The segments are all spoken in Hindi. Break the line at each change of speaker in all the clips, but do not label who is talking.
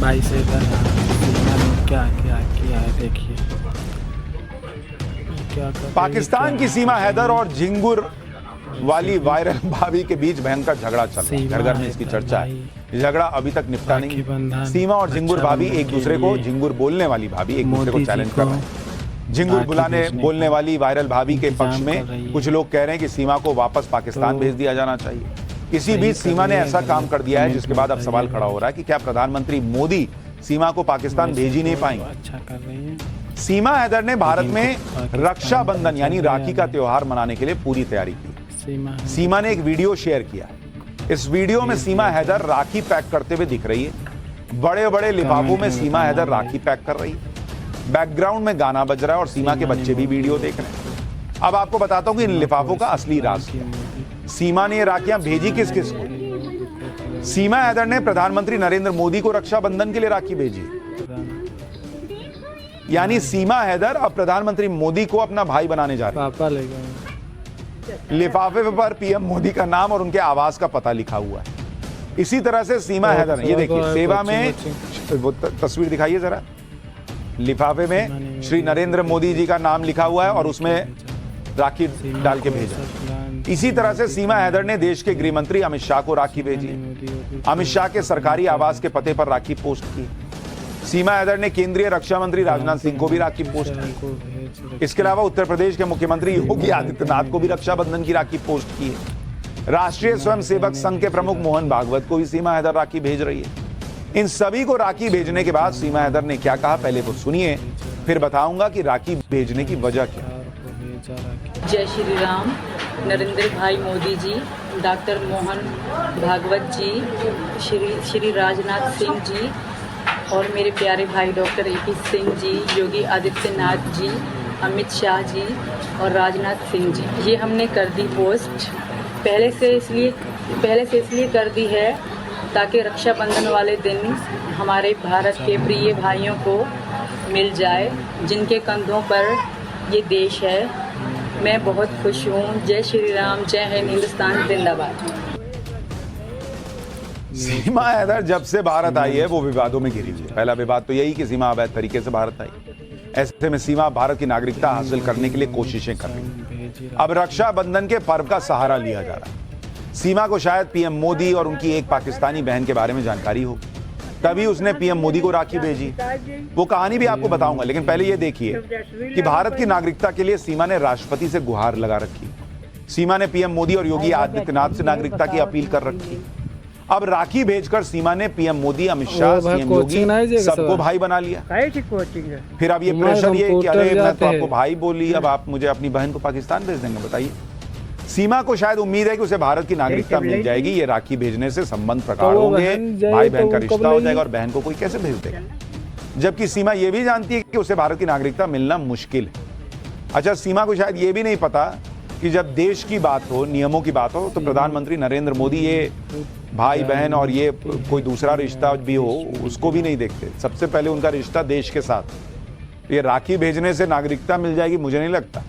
भाई से सीमा ने क्या क्या किया है देखिए। क्या कर
पाकिस्तान की सीमा हैदर और झिंगुर वाली वायरल भाभी के बीच भयंकर झगड़ा चल रहा है। घर घर में इसकी चर्चा है। ये झगड़ा अभी तक निपटा नहीं। सीमा और झिंगुर भाभी एक दूसरे को, झिंगुर बोलने वाली भाभी एक दूसरे को चैलेंज कर रहे हैं। झिंगुर बोलने वाली वायरल भाभी के पक्ष में कुछ लोग कह रहे हैं कि सीमा को वापस पाकिस्तान भेज दिया जाना चाहिए। इसी बीच सीमा ने ऐसा काम कर दिया है जिसके बाद अब सवाल खड़ा हो रहा है कि क्या प्रधानमंत्री मोदी सीमा को पाकिस्तान भेज ही नहीं पाएंगे।
अच्छा कर रही है।
सीमा हैदर ने भारत में रक्षाबंधन यानी राखी का त्योहार मनाने के लिए पूरी तैयारी की। सीमा ने एक वीडियो शेयर किया। इस वीडियो में सीमा हैदर राखी पैक करते हुए दिख रही है। बड़े बड़े लिफाफों में सीमा हैदर राखी पैक कर रही है। बैकग्राउंड में गाना बज रहा है और सीमा के बच्चे भी वीडियो देख रहे हैं। अब आपको बताता हूं कि इन लिफाफों का असली राज क्या है। सीमा ने ये राखियां भेजी किस किस को? सीमा हैदर ने प्रधानमंत्री नरेंद्र मोदी को रक्षाबंधन के लिए राखी भेजी। यानी सीमा हैदर अब प्रधानमंत्री मोदी को अपना भाई बनाने जा रही है।
पापा ले गए।
लिफाफे पर पीएम मोदी का नाम और उनके आवास का पता लिखा हुआ है। इसी तरह से सीमा हैदर, ये देखिए सेवा में, वो तस्वीर दिखाइए जरा। लिफाफे में श्री नरेंद्र मोदी जी का नाम लिखा हुआ है और उसमें राखी डाल के भेजा। इसी तरह से सीमा हैदर ने देश के गृह मंत्री अमित शाह को राखी भेजी। अमित शाह के सरकारी आवास के पते पर राखी पोस्ट की। सीमा हैदर ने केंद्रीय रक्षा मंत्री राजनाथ सिंह को भी राखी पोस्ट की। इसके अलावा उत्तर प्रदेश के मुख्यमंत्री योगी आदित्यनाथ को भी रक्षाबंधन की राखी पोस्ट की है। राष्ट्रीय स्वयंसेवक संघ के प्रमुख मोहन भागवत को भी सीमा हैदर राखी भेज रही है। इन सभी को राखी भेजने के बाद सीमा हैदर ने क्या कहा, पहले वो सुनिए, फिर बताऊंगा कि राखी भेजने की वजह क्या है।
जय श्री राम। नरेंद्र भाई मोदी जी, डॉक्टर मोहन भागवत जी, श्री राजनाथ सिंह जी और मेरे प्यारे भाई डॉक्टर ए.पी. सिंह जी, योगी आदित्यनाथ जी, अमित शाह जी और राजनाथ सिंह जी, ये हमने कर दी पोस्ट। पहले से इसलिए कर दी है ताकि रक्षाबंधन वाले दिन हमारे भारत के प्रिय भाइयों को मिल जाए जिनके कंधों पर ये देश है। मैं बहुत खुश हूँ। जय श्री राम, जय हिंद, हिंदुस्तान जिंदाबाद।
सीमा हैदर जब से भारत आई है वो विवादों में घिरी हुई है। पहला विवाद तो यही कि सीमा अवैध तरीके से भारत आई। ऐसे में सीमा भारत की नागरिकता हासिल करने के लिए कोशिशें कर रही है। अब रक्षाबंधन के पर्व का सहारा लिया जा रहा है। सीमा को शायद पीएम मोदी और उनकी एक पाकिस्तानी बहन के बारे में जानकारी होगी, तभी उसने पीएम मोदी को राखी भेजी। वो कहानी भी आपको बताऊंगा, लेकिन पहले ये देखिए कि भारत की नागरिकता के लिए सीमा ने राष्ट्रपति से गुहार लगा रखी। सीमा ने पीएम मोदी और योगी आदित्यनाथ से नागरिकता की अपील कर रखी। अब राखी भेजकर सीमा ने पीएम मोदी, अमित शाह, सीएम योगी सबको भाई बना लिया। फिर अब ये प्रेशर ये कि अरे मैं तो आपको भाई बोली, अब आप मुझे अपनी बहन को पाकिस्तान भेज देंगे। बताइए, सीमा को शायद उम्मीद है कि उसे भारत की नागरिकता मिल जाएगी। ये राखी भेजने से संबंध प्रगाढ़ होंगे, भाई बहन का रिश्ता हो जाएगा और बहन को कोई कैसे भेज देगा, जबकि सीमा ये भी जानती है कि उसे भारत की नागरिकता मिलना मुश्किल है। अच्छा, सीमा को शायद ये भी नहीं पता कि जब देश की बात हो, नियमों की बात हो, तो प्रधानमंत्री नरेंद्र मोदी ये भाई बहन और ये कोई दूसरा रिश्ता भी हो उसको भी नहीं देखते। सबसे पहले उनका रिश्ता देश के साथ। ये राखी भेजने से नागरिकता मिल जाएगी, मुझे नहीं लगता।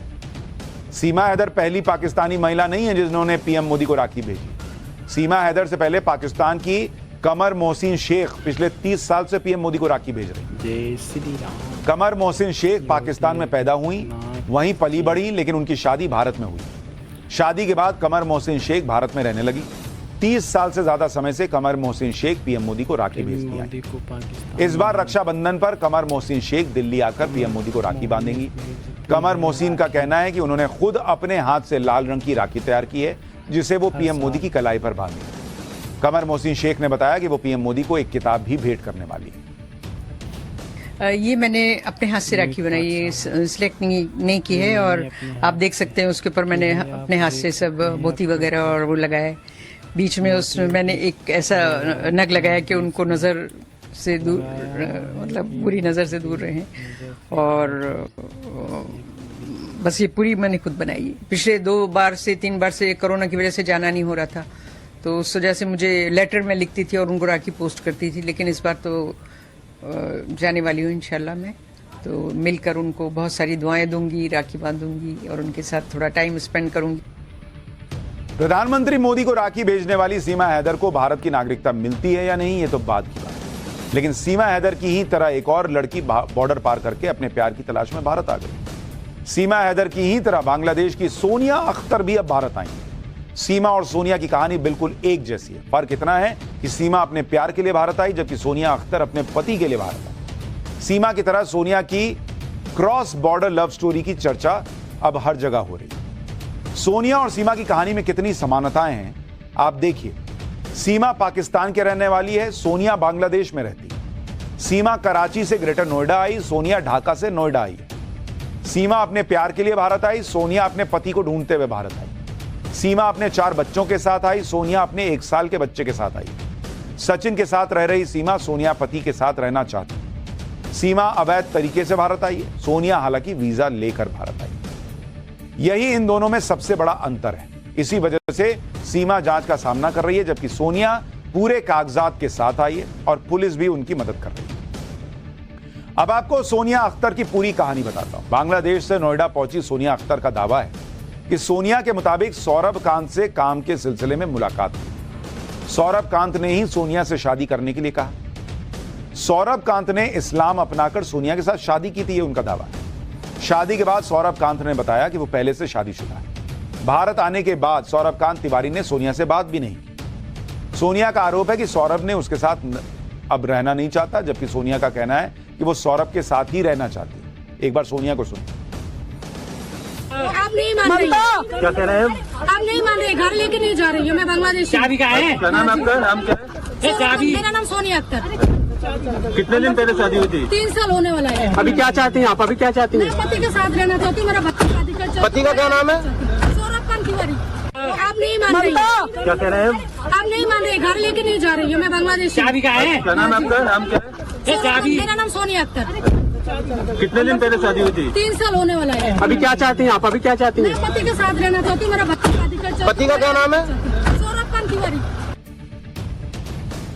सीमा हैदर पहली पाकिस्तानी महिला नहीं है जिन्होंने पीएम मोदी को राखी भेजी। सीमा हैदर से पहले पाकिस्तान की कमर मोहसिन शेख पिछले 30 साल से पीएम मोदी को राखी भेज रही।
जय श्री राम।
कमर मोहसिन शेख पाकिस्तान में पैदा हुई, वहीं पली बढ़ी, लेकिन उनकी शादी भारत में हुई। शादी के बाद कमर मोहसिन शेख भारत में रहने लगी। 30 साल से ज्यादा समय से कमर मोहसिन शेख पीएम मोदी को राखी भेजती हैं। इस बार रक्षाबंधन पर कमर मोहसिन शेख दिल्ली आकर पीएम मोदी को राखी बांधेंगी। कमर मोहसिन का कहना है कि उन्होंने खुद अपने हाथ से लाल रंग की राखी तैयार की है, जिसे वो पीएम मोदी की कलाई पर बांधेंगी। कमर मोहसिन शेख ने बताया कि वो पीएम मोदी को एक किताब भी भेंट करने वाली है।
ये मैंने अपने हाथ से राखी बनाई है, सिलेक्ट नहीं की है, और आप देख सकते हैं उसके ऊपर मैंने अपने हाथ से सब मोती वगैरह और वो लगाया है। बीच में उसमें मैंने एक ऐसा नग लगाया कि उनको नज़र से दूर, मतलब बुरी नज़र से दूर रहें, और बस ये पूरी मैंने खुद बनाई है। पिछले 2 बार से 3 बार से कोरोना की वजह से जाना नहीं हो रहा था, तो उस वजह से मुझे लेटर में लिखती थी और उनको राखी पोस्ट करती थी, लेकिन इस बार तो जाने वाली हूँ इंशाल्लाह मैं, तो मिलकर उनको बहुत सारी दुआएं दूंगी, राखी बांधूंगी और उनके साथ थोड़ा टाइम स्पेंड करूंगी।
प्रधानमंत्री मोदी को राखी भेजने वाली सीमा हैदर को भारत की नागरिकता मिलती है या नहीं, ये तो बात की बात है। लेकिन सीमा हैदर की ही तरह एक और लड़की बॉर्डर पार करके अपने प्यार की तलाश में भारत आ गई। सीमा हैदर की ही तरह बांग्लादेश की सोनिया अख्तर भी अब भारत आई। सीमा और सोनिया की कहानी बिल्कुल एक जैसी है। फर्क इतना है कि सीमा अपने प्यार के लिए भारत आई, जबकि सोनिया अख्तर अपने पति के लिए भारत आई। सीमा की तरह सोनिया की क्रॉस बॉर्डर लव स्टोरी की चर्चा अब हर जगह हो रही है। सोनिया और सीमा की कहानी में कितनी समानताएं हैं आप देखिए। सीमा पाकिस्तान के रहने वाली है, सोनिया बांग्लादेश में रहती है। सीमा कराची से ग्रेटर नोएडा आई, सोनिया ढाका से नोएडा आई है। सीमा अपने प्यार के लिए भारत आई, सोनिया अपने पति को ढूंढते हुए भारत आई। सीमा अपने 4 बच्चों के साथ आई, सोनिया अपने 1 साल के बच्चे के साथ आई। सचिन के साथ रह रही सीमा सोनिया पति के साथ रहना चाहती। सीमा अवैध तरीके से भारत आई है, सोनिया हालांकि वीजा लेकर भारत आई। यही इन दोनों में सबसे बड़ा अंतर है। इसी वजह से सीमा जांच का सामना कर रही है, जबकि सोनिया पूरे कागजात के साथ आई है और पुलिस भी उनकी मदद कर रही है। अब आपको सोनिया अख्तर की पूरी कहानी बताता हूं। बांग्लादेश से नोएडा पहुंची सोनिया अख्तर का दावा है कि सोनिया के मुताबिक सौरभ कांत से काम के सिलसिले में मुलाकात हुई। सौरभ कांत ने ही सोनिया से शादी करने के लिए कहा। सौरभ कांत ने इस्लाम अपनाकर सोनिया के साथ शादी की थी, ये उनका दावा है। शादी के बाद सौरभ कांत ने बताया कि वो पहले से शादीशुदा है। भारत आने के बाद सौरभ कांत तिवारी ने सोनिया से बात भी नहीं की। सोनिया का आरोप है कि सौरभ ने उसके साथ अब रहना नहीं चाहता, जबकि सोनिया का कहना है कि वो सौरभ के साथ ही रहना चाहती है। एक बार सोनिया को सुनिए।
आप नहीं मान रही,
क्या कह रहे हैं?
आप नहीं मान रहे, घर लेके नहीं जा रही हूँ मैं बांग्लादेश।
चाबी का है? क्या नाम आपका? नाम क्या है? चाबी।
मेरा नाम सोनिया अख्तर।
कितने दिन पहले शादी हुई थी?
3 साल होने वाला है।
अभी क्या चाहती हैं आप? अभी क्या चाहती हैं?
मैं पति के साथ रहना चाहती हूँ, मेरा बच्चा शादी कर चाहती हूँ।
पति का क्या नाम है?
सौरभ कांत तिवारी। आप नहीं मान रही,
क्या कह रहे हैं?
आप नहीं मान रहे, घर लेके नहीं जा रही हूँ मैं बांग्लादेश।
चाबी का है? क्या नाम आपका? नाम क्या है? चाबी।
मेरा नाम सोनिया अख्तर।
कितने दिन पहले शादी हुई थी?
3 साल होने वाला है।
अभी क्या चाहती हैं आप? अभी क्या चाहती
मैं
हैं?
पति के साथ रहना चाहती हूँ, मेरा बच्चा शादी कर चाहती हूँ।
पति का क्या नाम है?
सौरभ कांत तिवारी।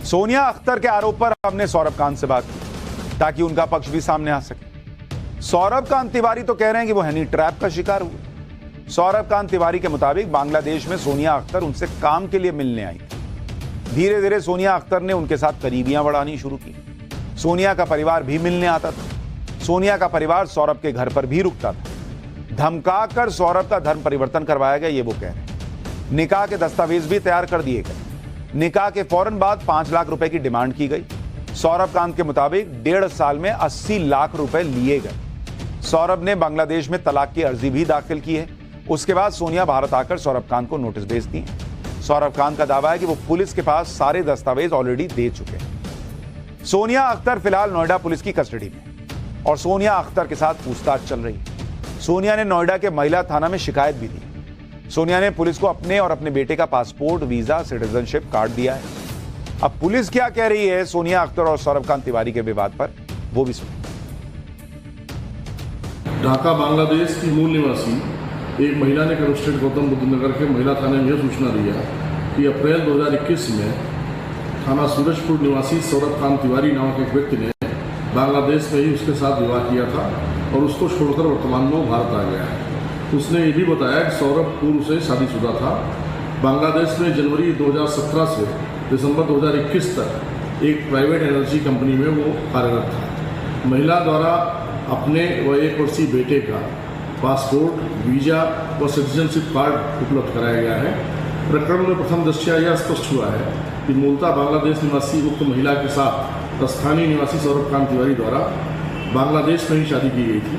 सोनिया अख्तर के आरोप पर हमने सौरभ कांत से बात की ताकि उनका पक्ष भी सामने आ सके। सौरभ कांत तिवारी तो कह रहे हैं कि वो हनी ट्रैप का शिकार हुए। सौरभ कांत तिवारी के मुताबिक बांग्लादेश में सोनिया अख्तर उनसे काम के लिए मिलने आई। धीरे धीरे सोनिया अख्तर ने उनके साथ करीबियां बढ़ानी शुरू की। सोनिया का परिवार भी मिलने आता था। सोनिया का परिवार सौरभ के घर पर भी रुकता था। धमकाकर सौरभ का धर्म परिवर्तन करवाया गया, ये वो कह रहे हैं। निकाह के दस्तावेज भी तैयार कर दिए गए। निकाह के फौरन बाद 5 लाख रुपए की डिमांड की गई। सौरभ कांत के मुताबिक 1.5 साल में 80 लाख रुपए लिए गए। सौरभ ने बांग्लादेश में तलाक की अर्जी भी दाखिल की है। उसके बाद सोनिया भारत आकर सौरभ कांत को नोटिस भेजती है। सौरभ कांत का दावा है कि वो पुलिस के पास सारे दस्तावेज ऑलरेडी दे चुके हैं। सोनिया अख्तर फिलहाल नोएडा पुलिस की कस्टडी में और सोनिया अख्तर के साथ पूछताछ चल रही है। सोनिया ने नोएडा के महिला थाना में शिकायत भी दी। सोनिया ने पुलिस को अपने और अपने बेटे का पासपोर्ट, वीजा, सिटीजनशिप कार्ड दिया है। अब पुलिस क्या कह रही है सोनिया अख्तर और सौरभ कांत तिवारी के विवाद पर, वो भी सुनिए।
ढाका बांग्लादेश की मूल निवासी एक महिला ने कमिश्नरेट गौतम बुद्ध नगर के महिला थाने में यह सूचना दिया कि अप्रैल 2021 में थाना सूरजपुर निवासी सौरभ कांत तिवारी नामक एक व्यक्ति ने बांग्लादेश में ही उसके साथ विवाह किया था और उसको छोड़कर वर्तमान में भारत आ गया है। उसने ये भी बताया कि सौरभ पूर्व से शादीशुदा था। बांग्लादेश में जनवरी 2017 से दिसंबर 2021 तक एक प्राइवेट एनर्जी कंपनी में वो कार्यरत था। महिला द्वारा अपने व 1 वर्षीय बेटे का पासपोर्ट, वीजा व सिटीजनशिप कार्ड उपलब्ध कराया गया है। प्रकरण में प्रथम दृष्टया यह स्पष्ट हुआ है कि मूलतः बांग्लादेश निवासी उक्त महिला के साथ स्थानीय निवासी सौरभ कांत तिवारी द्वारा बांग्लादेश में ही शादी की गई थी।